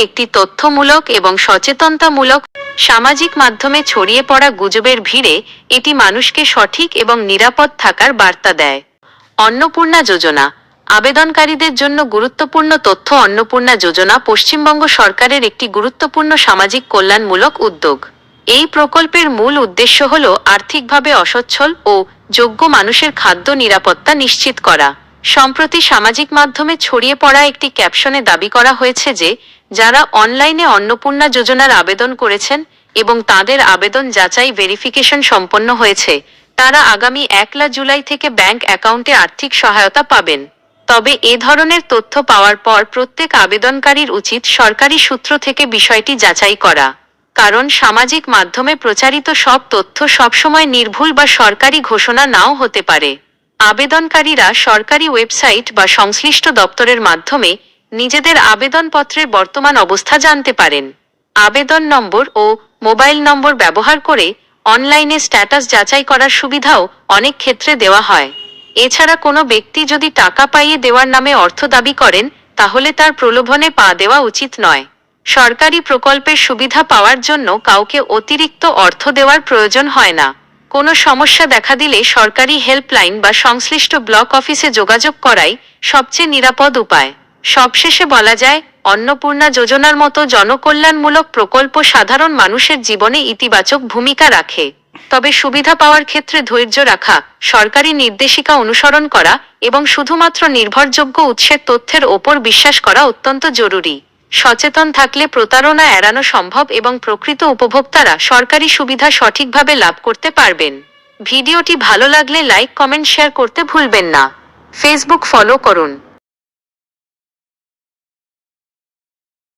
একটি তথ্যমূলক এবং সচেতনতামূলক সামাজিক মাধ্যমে ছড়িয়ে পড়া গুজবের ভিড়ে এটি মানুষকে সঠিক এবং নিরাপদ থাকার বার্তা দেয়। অন্নপূর্ণা যোজনা আবেদনকারীদের জন্য গুরুত্বপূর্ণ তথ্য। অন্নপূর্ণা যোজনা পশ্চিমবঙ্গ সরকারের একটি গুরুত্বপূর্ণ সামাজিক কল্যাণমূলক উদ্যোগ। এই প্রকল্পের মূল উদ্দেশ্য হল আর্থিকভাবে অসচ্ছল ও যোগ্য মানুষের খাদ্য নিরাপত্তা নিশ্চিত করা। সম্প্রতি সামাজিক মাধ্যমে ছড়িয়ে পড়া একটি ক্যাপশনে দাবি করা হয়েছে যে যারা অনলাইনে অন্নপূর্ণা যোজনার আবেদন করেছেন এবং তাদের আবেদন যাচাই ভেরিফিকেশন সম্পন্ন হয়েছে, তারা আগামী 1 জুলাই থেকে ব্যাংক অ্যাকাউন্টে আর্থিক সহায়তা পাবেন। তবে এ ধরনের তথ্য পাওয়ার পর প্রত্যেক আবেদনকারীর উচিত সরকারি সূত্র থেকে বিষয়টি যাচাই করা, কারণ সামাজিক মাধ্যমে প্রচারিত সব তথ্য সবসময় নির্ভুল বা সরকারি ঘোষণা নাও হতে পারে। আবেদনকারীরা সরকারি ওয়েবসাইট বা সংশ্লিষ্ট দপ্তরের মাধ্যমে নিজেদের আবেদনপত্রের বর্তমান অবস্থা জানতে পারেন। আবেদন নম্বর ও মোবাইল নম্বর ব্যবহার করে অনলাইনে স্ট্যাটাস যাচাই করার সুবিধাও অনেক ক্ষেত্রে দেওয়া হয়। এছাড়া কোনো ব্যক্তি যদি টাকা পাইয়ে দেওয়ার নামে অর্থ দাবি করেন, তাহলে তার প্রলোভনে পা দেওয়া উচিত নয়। সরকারি প্রকল্পের সুবিধা পাওয়ার জন্য কাউকে অতিরিক্ত অর্থ দেওয়ার প্রয়োজন হয় না। কোনো সমস্যা দেখা দিলে সরকারি হেল্পলাইন বা সংশ্লিষ্ট ব্লক অফিসে যোগাযোগ করাই সবচেয়ে নিরাপদ উপায়। সবশেষে বলা যায়, অন্নপূর্ণা যোজনার মতো জনকল্যাণমূলক প্রকল্প সাধারণ মানুষের জীবনে ইতিবাচক ভূমিকা রাখে। তবে সুবিধা পাওয়ার ক্ষেত্রে ধৈর্য রাখা, সরকারি নির্দেশিকা অনুসরণ করা এবং শুধুমাত্র নির্ভরযোগ্য উৎসের তথ্যের ওপর বিশ্বাস করা অত্যন্ত জরুরি। সচেতন থাকলে প্রতারণা এড়ানো সম্ভব এবং প্রকৃত উপভোক্তারা সরকারি সুবিধা সঠিকভাবে লাভ করতে পারবেন। ভিডিওটি ভালো লাগলে লাইক, কমেন্ট, শেয়ার করতে ভুলবেন না। ফেসবুক ফলো করুন।